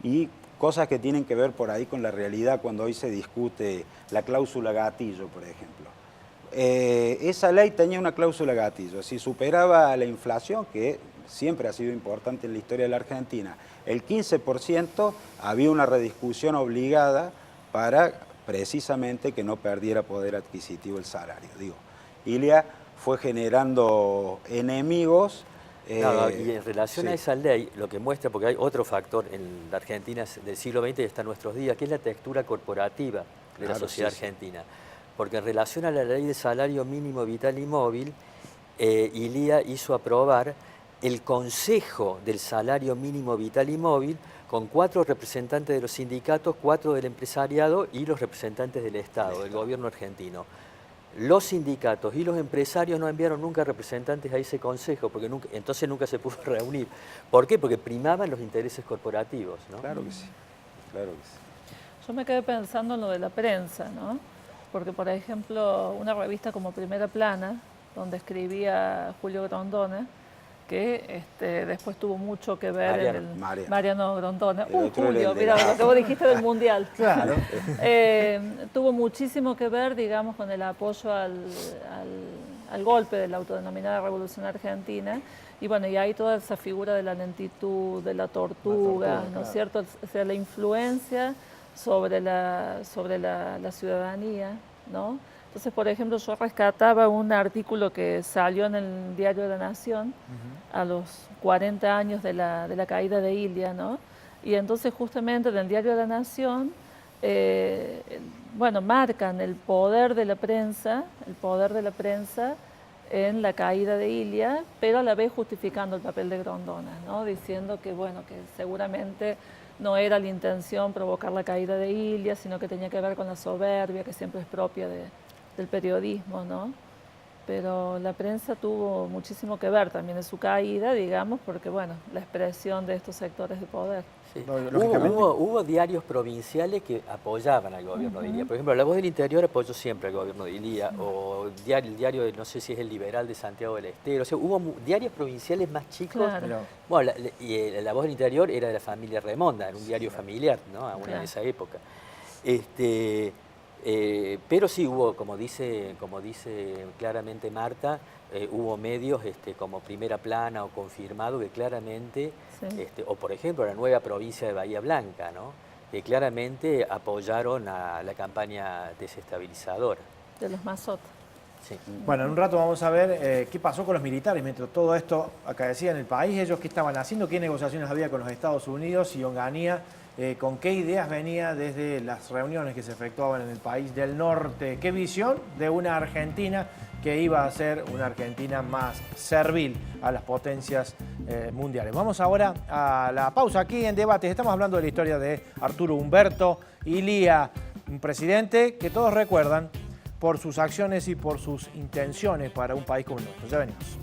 Y cosas que tienen que ver por ahí con la realidad cuando hoy se discute la cláusula gatillo, por ejemplo. Esa ley tenía una cláusula gatillo. Si superaba la inflación, que siempre ha sido importante en la historia de la Argentina, el 15%, había una rediscusión obligada para precisamente que no perdiera poder adquisitivo el salario. Digo, Illia fue generando enemigos. Y en relación a esa ley, lo que muestra, porque hay otro factor en la Argentina del siglo XX y hasta nuestros días, que es la textura corporativa de la sociedad argentina. Porque en relación a la ley de salario mínimo vital y móvil, Illia hizo aprobar el Consejo del Salario Mínimo Vital y Móvil con 4 representantes de los sindicatos, 4 del empresariado y los representantes del Estado, del gobierno argentino. Los sindicatos y los empresarios no enviaron nunca representantes a ese consejo, porque entonces nunca se pudo reunir. ¿Por qué? Porque primaban los intereses corporativos, ¿no? Claro que sí, claro que sí. Yo me quedé pensando en lo de la prensa, ¿no? Porque, por ejemplo, una revista como Primera Plana, donde escribía Julio Grondona, que después tuvo mucho que ver Mariano Grondona. Julio, mira lo que vos dijiste del Mundial. Claro. Tuvo muchísimo que ver, digamos, con el apoyo al golpe de la autodenominada Revolución Argentina. Y bueno, y hay toda esa figura de la lentitud, de la tortuga, ¿no es cierto? O sea, la influencia sobre la ciudadanía, ¿no? Entonces, por ejemplo, yo rescataba un artículo que salió en el Diario de la Nación a los 40 años de la caída de Illia, ¿no? Y entonces justamente en el Diario de la Nación, bueno, marcan el poder de la prensa en la caída de Illia, pero a la vez justificando el papel de Grondona, ¿no? Diciendo que, bueno, que seguramente no era la intención provocar la caída de Illia, sino que tenía que ver con la soberbia, que siempre es propia del periodismo, ¿no? Pero la prensa tuvo muchísimo que ver también en su caída, digamos, porque, bueno, la expresión de estos sectores de poder. Sí. Hubo diarios provinciales que apoyaban al gobierno de Illia. Por ejemplo, La Voz del Interior apoyó siempre al gobierno de Illia, o el diario, no sé si es el Liberal de Santiago del Estero. O sea, hubo diarios provinciales más chicos. Claro. Bueno, la Voz del Interior era de la familia Remonda, era un diario familiar, ¿no? Aún en esa época. Pero sí hubo, como dice claramente Marta, hubo medios como Primera Plana o Confirmado que claramente, o por ejemplo la nueva provincia de Bahía Blanca, ¿no? Que claramente apoyaron a la campaña desestabilizadora. De los Mazot. Sí. Bueno, en un rato vamos a ver qué pasó con los militares mientras todo esto acaecía en el país, ellos qué estaban haciendo, qué negociaciones había con los Estados Unidos y Onganía, con qué ideas venía desde las reuniones que se efectuaban en el país del norte, qué visión de una Argentina que iba a ser una Argentina más servil a las potencias mundiales. Vamos ahora a la pausa aquí en Debates. Estamos hablando de la historia de Arturo Umberto Illia, un presidente que todos recuerdan por sus acciones y por sus intenciones para un país como el nuestro. Ya venimos.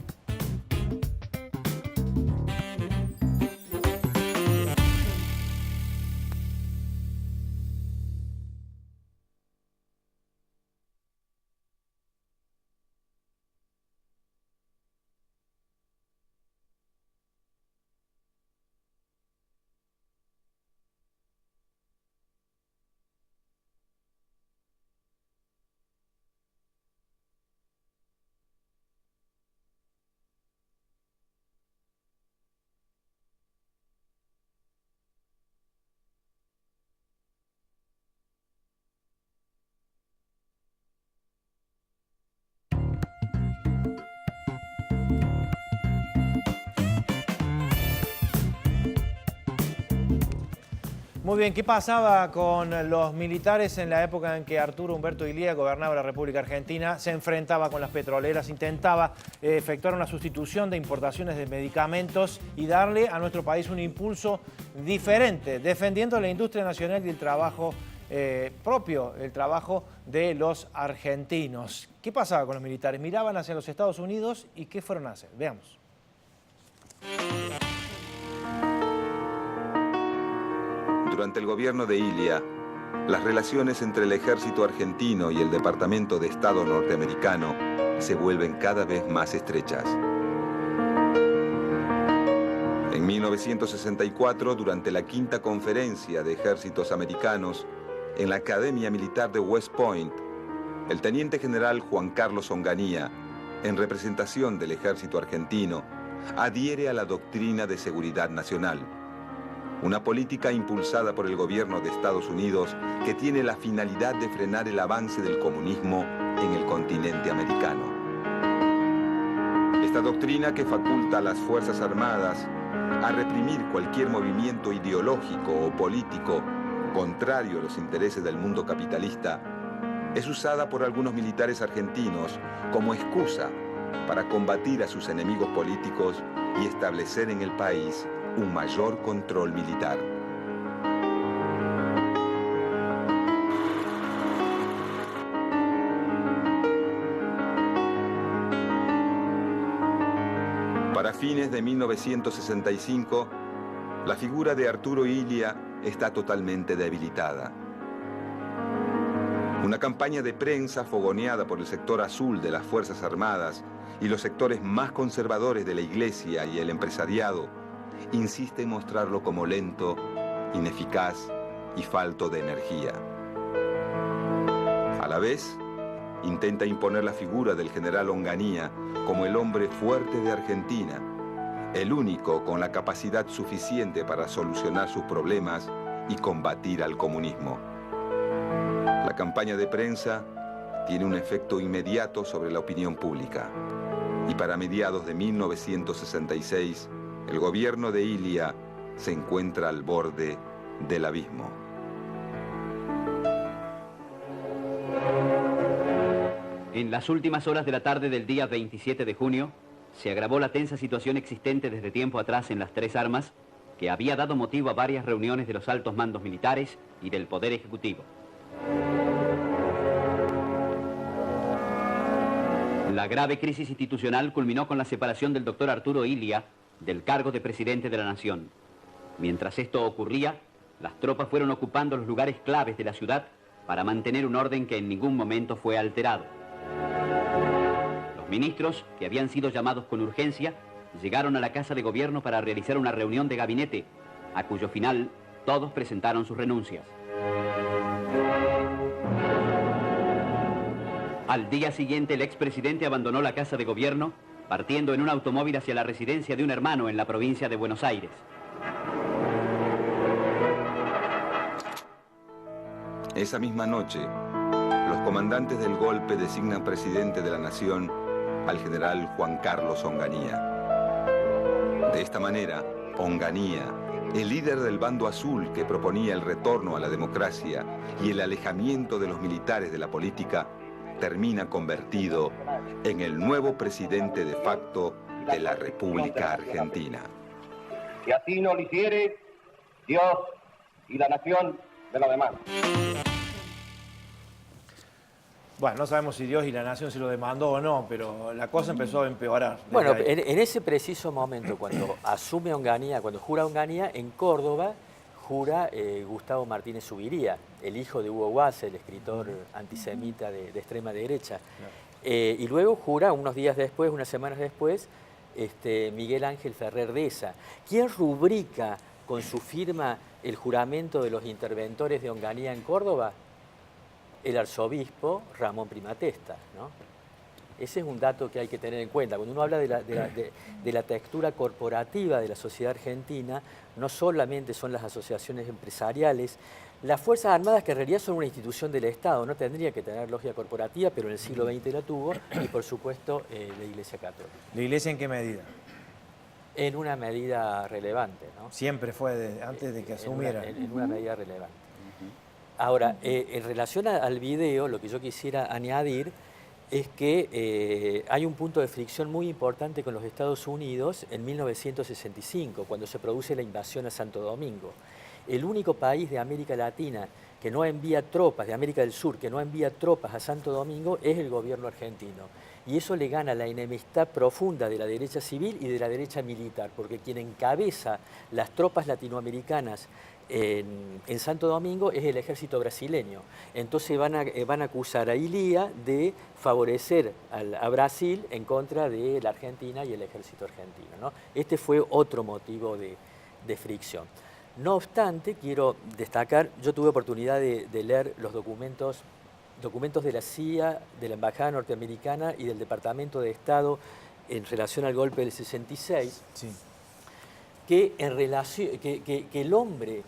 Muy bien, ¿qué pasaba con los militares en la época en que Arturo Umberto Illia gobernaba la República Argentina? Se enfrentaba con las petroleras, intentaba efectuar una sustitución de importaciones de medicamentos y darle a nuestro país un impulso diferente, defendiendo la industria nacional y el trabajo propio, el trabajo de los argentinos. ¿Qué pasaba con los militares? Miraban hacia los Estados Unidos y ¿qué fueron a hacer? Veamos. Durante el gobierno de Illia, las relaciones entre el ejército argentino y el Departamento de Estado norteamericano se vuelven cada vez más estrechas. En 1964, durante la quinta conferencia de ejércitos americanos en la Academia Militar de West Point, el teniente general Juan Carlos Onganía, en representación del ejército argentino, adhiere a la doctrina de seguridad nacional, una política impulsada por el gobierno de Estados Unidos que tiene la finalidad de frenar el avance del comunismo en el continente americano. Esta doctrina, que faculta a las Fuerzas Armadas a reprimir cualquier movimiento ideológico o político contrario a los intereses del mundo capitalista, es usada por algunos militares argentinos como excusa para combatir a sus enemigos políticos y establecer en el país un mayor control militar. Para fines de 1965, la figura de Arturo Illia está totalmente debilitada. Una campaña de prensa fogoneada por el sector azul de las Fuerzas Armadas y los sectores más conservadores de la Iglesia y el empresariado insiste en mostrarlo como lento, ineficaz y falto de energía. A la vez, intenta imponer la figura del general Onganía como el hombre fuerte de Argentina, el único con la capacidad suficiente para solucionar sus problemas y combatir al comunismo. La campaña de prensa tiene un efecto inmediato sobre la opinión pública, y para mediados de 1966, el gobierno de Illia se encuentra al borde del abismo. En las últimas horas de la tarde del día 27 de junio, se agravó la tensa situación existente desde tiempo atrás en las Tres Armas, que había dado motivo a varias reuniones de los altos mandos militares y del Poder Ejecutivo. La grave crisis institucional culminó con la separación del doctor Arturo Illia del cargo de presidente de la Nación. Mientras esto ocurría, las tropas fueron ocupando los lugares claves de la ciudad para mantener un orden que en ningún momento fue alterado. Los ministros, que habían sido llamados con urgencia, llegaron a la Casa de Gobierno para realizar una reunión de gabinete, a cuyo final todos presentaron sus renuncias. Al día siguiente, el expresidente abandonó la Casa de Gobierno, partiendo en un automóvil hacia la residencia de un hermano en la provincia de Buenos Aires. Esa misma noche, los comandantes del golpe designan presidente de la nación al general Juan Carlos Onganía. De esta manera, Onganía, el líder del bando azul que proponía el retorno a la democracia y el alejamiento de los militares de la política, termina convertido en el nuevo presidente de facto de la República Argentina. Si así no lo hiciere, Dios y la nación me lo demandan. Bueno, no sabemos si Dios y la nación se lo demandó o no, pero la cosa empezó a empeorar. Bueno, en ese preciso momento, cuando asume Onganía, cuando jura Onganía, en Córdoba jura Gustavo Martínez Zuviría, el hijo de Hugo Guas, el escritor antisemita de extrema derecha. Y luego jura unos días después, unas semanas después, Miguel Ángel Ferrer Deza, quien rubrica con su firma el juramento de los interventores de Onganía en Córdoba, el arzobispo Ramón Primatesta, ¿no? Ese es un dato que hay que tener en cuenta. Cuando uno habla de la textura corporativa de la sociedad argentina, no solamente son las asociaciones empresariales, las Fuerzas Armadas, que en realidad son una institución del Estado, no tendría que tener lógica corporativa, pero en el siglo XX la tuvo, y por supuesto la Iglesia Católica. ¿La Iglesia en qué medida? En una medida relevante, ¿no? Siempre fue antes de que asumiera. En una medida relevante. Ahora, en relación al video, lo que yo quisiera añadir es que hay un punto de fricción muy importante con los Estados Unidos en 1965, cuando se produce la invasión a Santo Domingo. El único país de América Latina que no envía tropas, de América del Sur, que no envía tropas a Santo Domingo es el gobierno argentino. Y eso le gana la enemistad profunda de la derecha civil y de la derecha militar, porque quien encabeza las tropas latinoamericanas en Santo Domingo es el ejército brasileño. Entonces van a acusar a Ilía de favorecer a Brasil en contra de la Argentina y el ejército argentino, ¿no? Este fue otro motivo de fricción. No obstante, quiero destacar, yo tuve oportunidad de leer los documentos de la CIA, de la Embajada Norteamericana y del Departamento de Estado en relación al golpe del 66, sí, que el hombre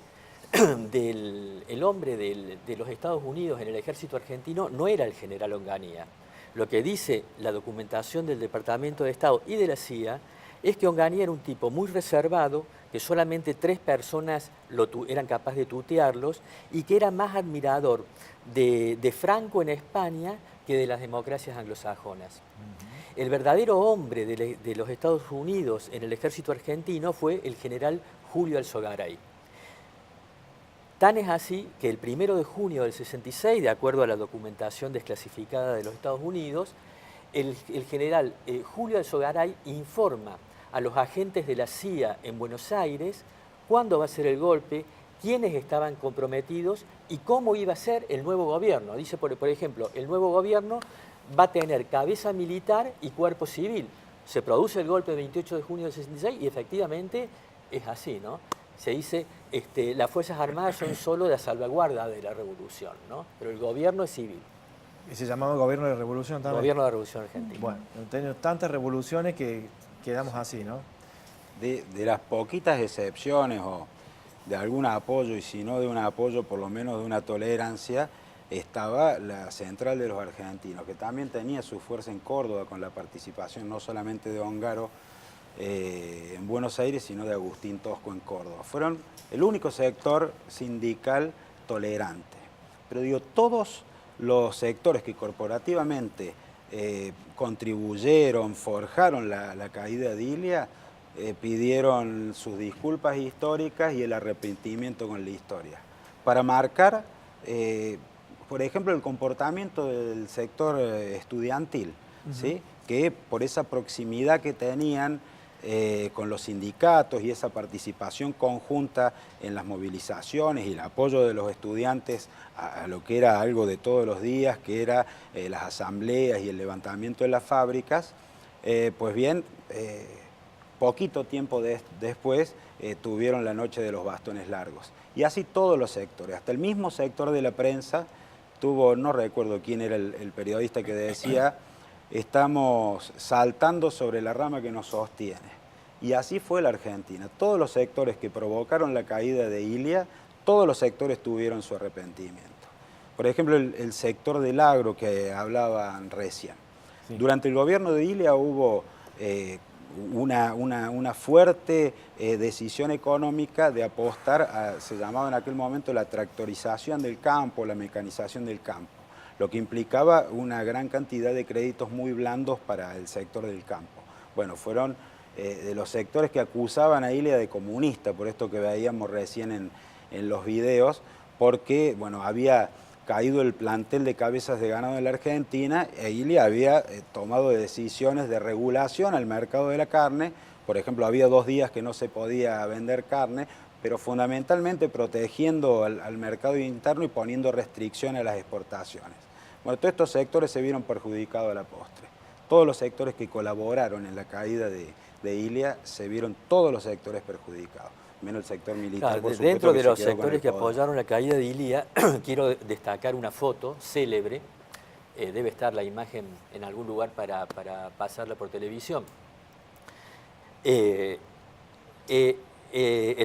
de los Estados Unidos en el ejército argentino no era el general Onganía. Lo que dice la documentación del Departamento de Estado y de la CIA es que Onganía era un tipo muy reservado, que solamente 3 personas eran capaces de tutearlos y que era más admirador de Franco en España que de las democracias anglosajonas. El verdadero hombre de los Estados Unidos en el ejército argentino fue el general Julio Alzogaray. Tan es así que el 1 de junio del 66, de acuerdo a la documentación desclasificada de los Estados Unidos, el general Julio Alzogaray informa a los agentes de la CIA en Buenos Aires cuándo va a ser el golpe, quiénes estaban comprometidos y cómo iba a ser el nuevo gobierno. Dice, por ejemplo, el nuevo gobierno va a tener cabeza militar y cuerpo civil. Se produce el golpe el 28 de junio del 66 y efectivamente es así, ¿no? Se dice, las Fuerzas Armadas son solo la salvaguarda de la revolución, ¿no? Pero el gobierno es civil. ¿Y se llamaba Gobierno de Revolución también? Gobierno de la Revolución Argentina. Bueno, hemos tenido tantas revoluciones que quedamos así, ¿no? De las poquitas excepciones o de algún apoyo, y si no de un apoyo, por lo menos de una tolerancia, estaba la Central de los Argentinos, que también tenía su fuerza en Córdoba con la participación no solamente de Ongaro en Buenos Aires, sino de Agustín Tosco en Córdoba. Fueron el único sector sindical tolerante. Pero digo, todos los sectores que corporativamente contribuyeron, forjaron la caída de Ilia, pidieron sus disculpas históricas y el arrepentimiento con la historia. Para marcar, por ejemplo, el comportamiento del sector estudiantil, ¿sí? Que por esa proximidad que tenían con los sindicatos y esa participación conjunta en las movilizaciones y el apoyo de los estudiantes a lo que era algo de todos los días, que era las asambleas y el levantamiento de las fábricas, pues bien, poquito tiempo después tuvieron la noche de los bastones largos. Y así todos los sectores, hasta el mismo sector de la prensa tuvo, no recuerdo quién era el periodista que decía, estamos saltando sobre la rama que nos sostiene. Y así fue la Argentina. Todos los sectores que provocaron la caída de Ilia, todos los sectores tuvieron su arrepentimiento. Por ejemplo, el sector del agro que hablaban recién. Sí. Durante el gobierno de Ilia hubo una fuerte decisión económica de apostar se llamaba en aquel momento la tractorización del campo, la mecanización del campo, lo que implicaba una gran cantidad de créditos muy blandos para el sector del campo. Bueno, fueron de los sectores que acusaban a Ilia de comunista, por esto que veíamos recién en los videos, porque bueno, había caído el plantel de cabezas de ganado en la Argentina e Ilia había tomado decisiones de regulación al mercado de la carne. Por ejemplo, había 2 días que no se podía vender carne, pero fundamentalmente protegiendo al mercado interno y poniendo restricción a las exportaciones. Bueno, todos estos sectores se vieron perjudicados a la postre. Todos los sectores que colaboraron en la caída de Ilia se vieron todos los sectores perjudicados, menos el sector militar. Claro, dentro de los sectores que apoyaron la caída de Ilia, quiero destacar una foto célebre, debe estar la imagen en algún lugar para pasarla por televisión. El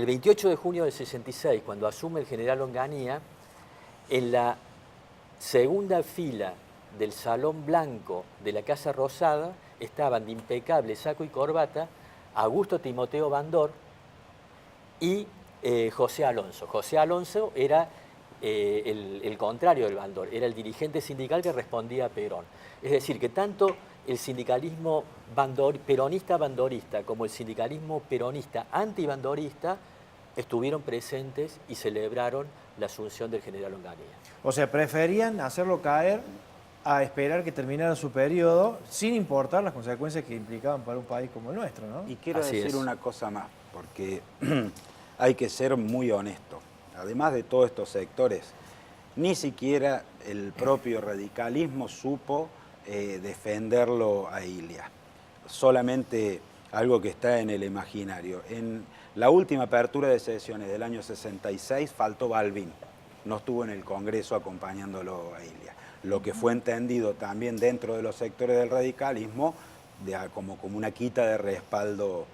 28 de junio del 66, cuando asume el general Onganía, en la segunda fila del Salón Blanco de la Casa Rosada estaban de impecable saco y corbata Augusto Timoteo Bandor y José Alonso. José Alonso era el contrario del Bandor, era el dirigente sindical que respondía a Perón. Es decir, que tanto el sindicalismo peronista-bandorista como el sindicalismo peronista antibandorista estuvieron presentes y celebraron la asunción del general Onganía. O sea, preferían hacerlo caer a esperar que terminara su periodo, sin importar las consecuencias que implicaban para un país como el nuestro, ¿no? Y quiero decir una cosa más, porque hay que ser muy honesto. Además de todos estos sectores, ni siquiera el propio radicalismo supo defenderlo a Ilia. Solamente algo que está en el imaginario. En la última apertura de sesiones del año 66 faltó Balbín, no estuvo en el Congreso acompañándolo a Ilia. Lo que fue entendido también dentro de los sectores del radicalismo como una quita de respaldo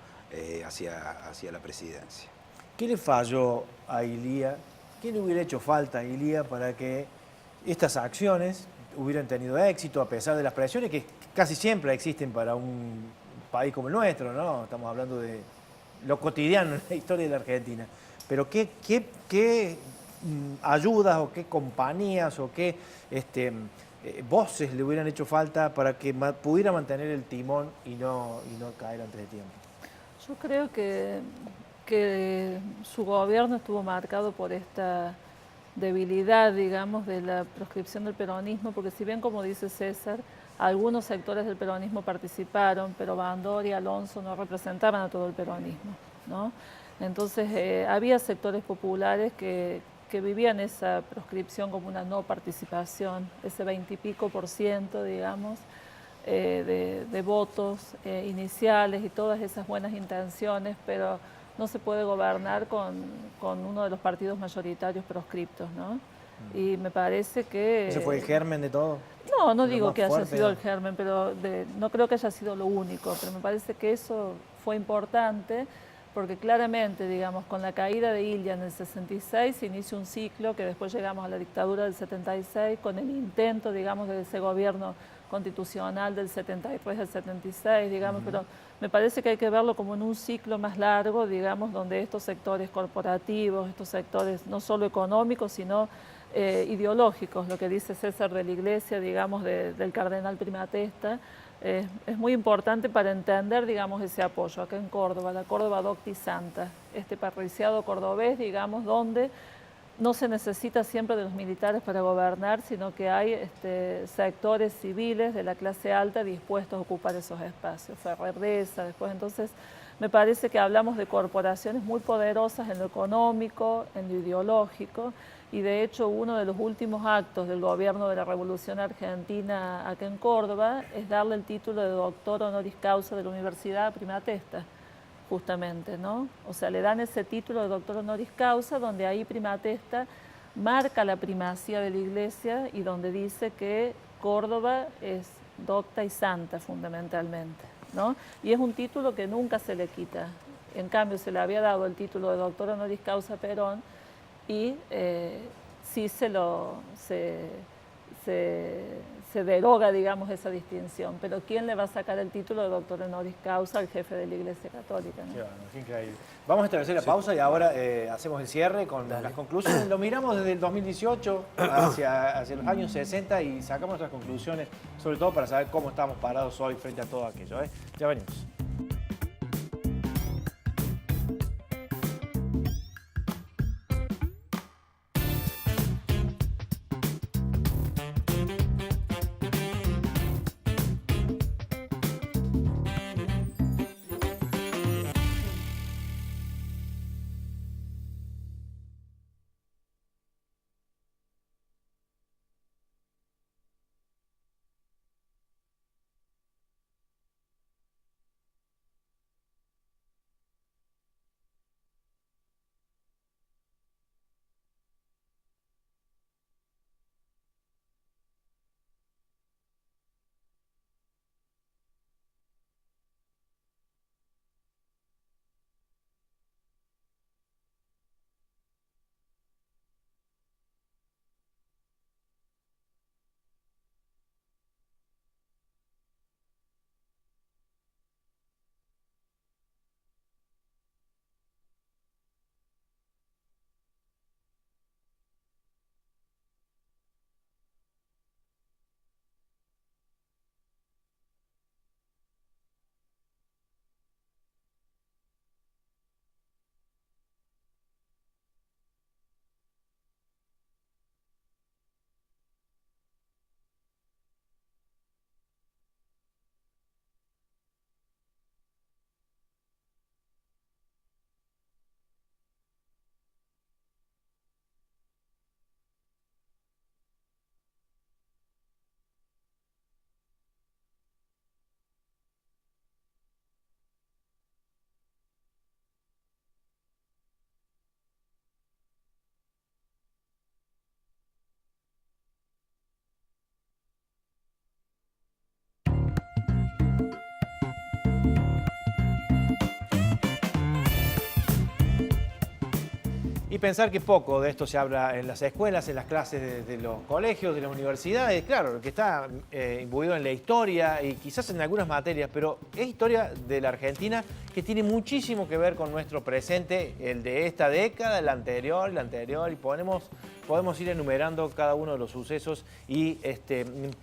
hacia la presidencia. ¿Qué le falló a Ilia? ¿Qué le hubiera hecho falta a Ilia para que estas acciones hubieran tenido éxito a pesar de las presiones que casi siempre existen para un país como el nuestro, ¿no? Estamos hablando de lo cotidiano en la historia de la Argentina. Pero ¿qué ayudas o qué compañías o qué voces le hubieran hecho falta para que pudiera mantener el timón y no caer antes de tiempo? Yo creo que su gobierno estuvo marcado por esta debilidad, digamos, de la proscripción del peronismo, porque si bien, como dice César, algunos sectores del peronismo participaron, pero Bandor y Alonso no representaban a todo el peronismo, ¿no? Entonces había sectores populares que vivían esa proscripción como una no participación, ese 20 y pico %, digamos, de votos iniciales y todas esas buenas intenciones, pero no se puede gobernar con uno de los partidos mayoritarios proscriptos, ¿no? Y me parece que... ¿Ese fue el germen de todo? No digo que haya sido el germen, pero no creo que haya sido lo único, pero me parece que eso fue importante porque claramente, digamos, con la caída de Ilia en el 66 se inicia un ciclo que después llegamos a la dictadura del 76 con el intento, digamos, de ese gobierno constitucional del 73 al 76, digamos, pero me parece que hay que verlo como en un ciclo más largo, digamos, donde estos sectores corporativos, estos sectores no solo económicos, sino ideológicos, lo que dice César de la Iglesia, digamos, del cardenal Primatesta, es muy importante para entender, digamos, ese apoyo acá en Córdoba, la Córdoba Docta y Santa, este parriciado cordobés, digamos, donde no se necesita siempre de los militares para gobernar, sino que hay sectores civiles de la clase alta dispuestos a ocupar esos espacios. Ferrerdesa, después, entonces, me parece que hablamos de corporaciones muy poderosas en lo económico, en lo ideológico, y de hecho uno de los últimos actos del gobierno de la Revolución Argentina acá en Córdoba es darle el título de doctor honoris causa de la Universidad Primatesta, justamente, ¿no? O sea, le dan ese título de doctor honoris causa, donde ahí Primatesta marca la primacía de la Iglesia y donde dice que Córdoba es docta y santa fundamentalmente, ¿no? Y es un título que nunca se le quita. En cambio, se le había dado el título de doctor honoris causa a Perón y sí se deroga, digamos, esa distinción. Pero ¿quién le va a sacar el título de doctor honoris causa al jefe de la Iglesia Católica, ¿no? Qué bueno, qué increíble. Vamos a establecer la pausa y ahora hacemos el cierre con las conclusiones. Lo miramos desde el 2018 hacia los años 60 y sacamos nuestras conclusiones, sobre todo para saber cómo estamos parados hoy frente a todo aquello. Ya venimos. Y pensar que poco de esto se habla en las escuelas, en las clases de los colegios, de las universidades. Claro, lo que está imbuido en la historia y quizás en algunas materias, pero es historia de la Argentina que tiene muchísimo que ver con nuestro presente, el de esta década, la anterior, y podemos ir enumerando cada uno de los sucesos y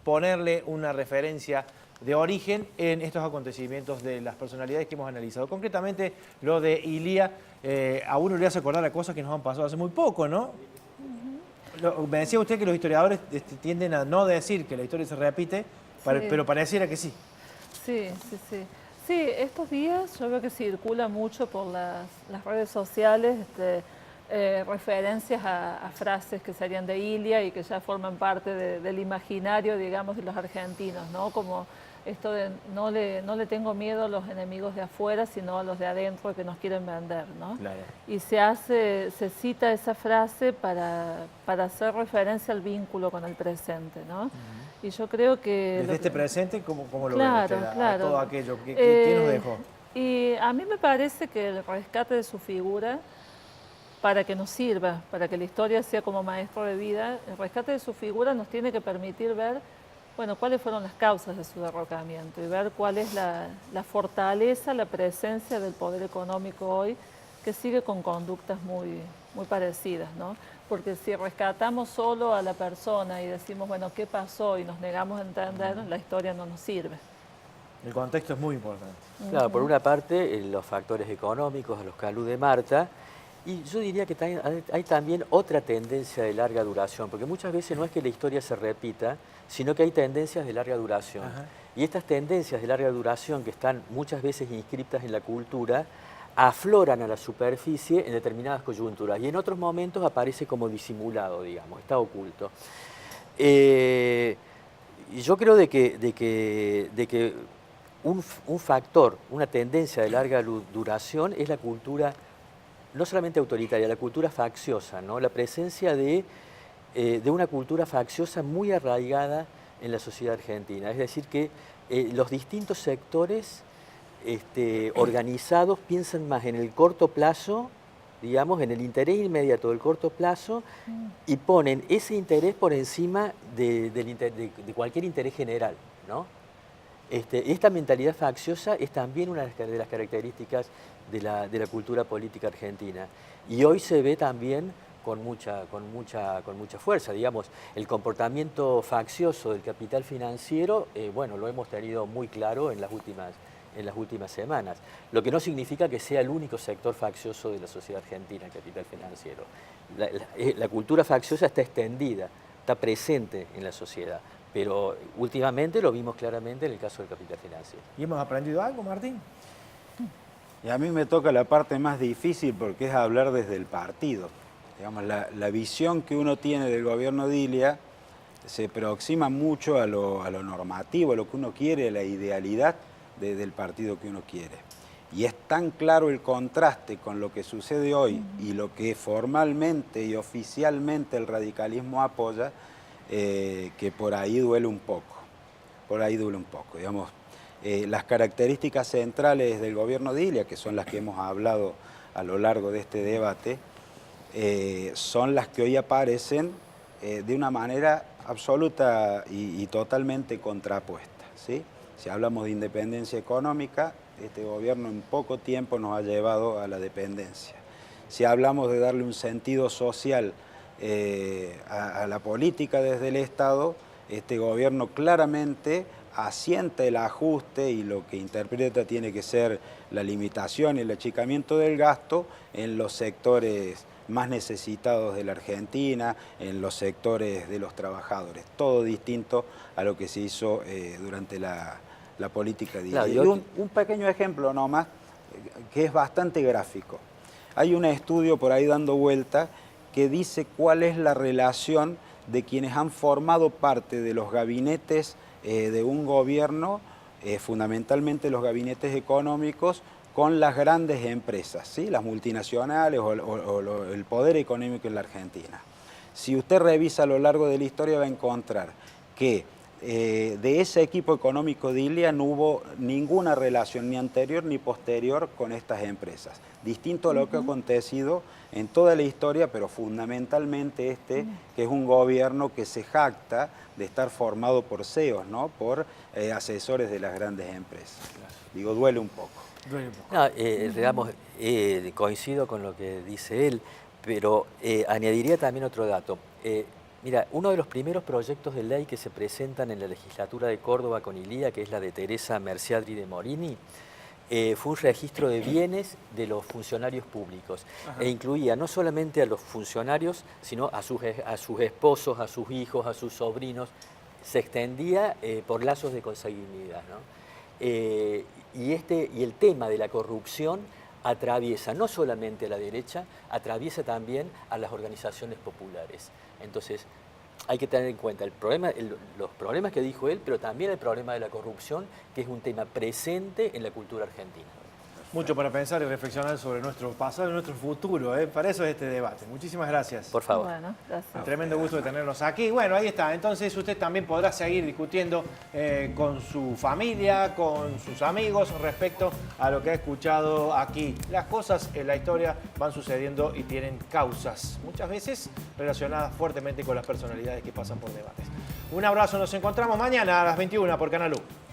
ponerle una referencia de origen en estos acontecimientos de las personalidades que hemos analizado. Concretamente, lo de Ilia, a uno le hace acordar a cosas que nos han pasado hace muy poco, ¿no? Me decía usted que los historiadores tienden a no decir que la historia se repite, pero pareciera que sí. Sí. Sí, estos días yo veo que circula mucho por las redes sociales referencias a frases que serían de Ilia y que ya forman parte del imaginario, digamos, de los argentinos, ¿no? Como esto de no le tengo miedo a los enemigos de afuera, sino a los de adentro que nos quieren vender, ¿no? Claro. Y se cita esa frase para hacer referencia al vínculo con el presente, ¿no? Y yo creo que... Desde este presente, ¿cómo lo ve usted? A todo aquello, ¿qué nos dejó? Y a mí me parece que el rescate de su figura, para que nos sirva, para que la historia sea como maestro de vida, el rescate de su figura nos tiene que permitir ver, bueno, cuáles fueron las causas de su derrocamiento y ver cuál es la fortaleza, la presencia del poder económico hoy, que sigue con conductas muy parecidas, ¿no? Porque si rescatamos solo a la persona y decimos, bueno, ¿qué pasó? Y nos negamos a entender, la historia no nos sirve. El contexto es muy importante. Claro, por una parte, los factores económicos a los que alude Marta, y yo diría que hay también otra tendencia de larga duración, porque muchas veces no es que la historia se repita, sino que hay tendencias de larga duración. Ajá. Y estas tendencias de larga duración, que están muchas veces inscriptas en la cultura, afloran a la superficie en determinadas coyunturas y en otros momentos aparece como disimulado, digamos, está oculto. Y yo creo de que un factor, una tendencia de larga duración es la cultura, no solamente autoritaria, la cultura facciosa, ¿no? La presencia de una cultura facciosa muy arraigada en la sociedad argentina. Es decir, que los distintos sectores organizados piensan más en el corto plazo digamos, en el interés inmediato del corto plazo y ponen ese interés por encima de cualquier interés general, ¿no? Esta mentalidad facciosa es también una de las características de la cultura política argentina. Y hoy se ve también con mucha fuerza, digamos. El comportamiento faccioso del capital financiero, bueno, lo hemos tenido muy claro en las últimas semanas. Lo que no significa que sea el único sector faccioso de la sociedad argentina, el capital financiero. La cultura facciosa está extendida, está presente en la sociedad. Pero últimamente lo vimos claramente en el caso del capital financiero. ¿Y hemos aprendido algo, Martín? Y a mí me toca la parte más difícil porque es hablar desde el partido. Digamos, la visión que uno tiene del gobierno de Ilia se aproxima mucho a lo normativo, a lo que uno quiere, a la idealidad del partido que uno quiere. Y es tan claro el contraste con lo que sucede hoy y lo que formalmente y oficialmente el radicalismo apoya, que por ahí duele un poco. Digamos, las características centrales del gobierno de Ilia, que son las que hemos hablado a lo largo de este debate, son las que hoy aparecen de una manera absoluta y totalmente contrapuesta, ¿sí? Si hablamos de independencia económica, este gobierno en poco tiempo nos ha llevado a la dependencia. Si hablamos de darle un sentido social a la política desde el Estado, este gobierno claramente asienta el ajuste y lo que interpreta tiene que ser la limitación y el achicamiento del gasto en los sectores más necesitados de la Argentina, en los sectores de los trabajadores. Todo distinto a lo que se hizo durante la política de Ilia. Y un pequeño ejemplo nomás, que es bastante gráfico. Hay un estudio por ahí dando vuelta que dice cuál es la relación de quienes han formado parte de los gabinetes de un gobierno, fundamentalmente los gabinetes económicos, con las grandes empresas, ¿sí? Las multinacionales o el poder económico en la Argentina. Si usted revisa a lo largo de la historia va a encontrar que de ese equipo económico de Ilia no hubo ninguna relación ni anterior ni posterior con estas empresas. Distinto a lo que ha acontecido en toda la historia, pero fundamentalmente que es un gobierno que se jacta de estar formado por CEOs, ¿no? Por asesores de las grandes empresas. Digo, duele un poco. No, digamos, coincido con lo que dice él, pero añadiría también otro dato. Mira, uno de los primeros proyectos de ley que se presentan en la legislatura de Córdoba con Ilia, que es la de Teresa Merciadri de Morini, fue un registro de bienes de los funcionarios públicos. E incluía no solamente a los funcionarios, sino a sus esposos, a sus hijos, a sus sobrinos. Se extendía por lazos de consanguinidad, ¿no? Y el tema de la corrupción atraviesa no solamente a la derecha, atraviesa también a las organizaciones populares. Entonces, hay que tener en cuenta los problemas que dijo él, pero también el problema de la corrupción, que es un tema presente en la cultura argentina. Mucho para pensar y reflexionar sobre nuestro pasado y nuestro futuro, ¿eh? Para eso es este debate. Muchísimas gracias. Por favor. Bueno, gracias. Un tremendo gusto de tenerlos aquí. Bueno, ahí está. Entonces usted también podrá seguir discutiendo con su familia, con sus amigos respecto a lo que ha escuchado aquí. Las cosas en la historia van sucediendo y tienen causas, muchas veces relacionadas fuertemente con las personalidades que pasan por debates. Un abrazo, nos encontramos mañana a las 21 por Canal U.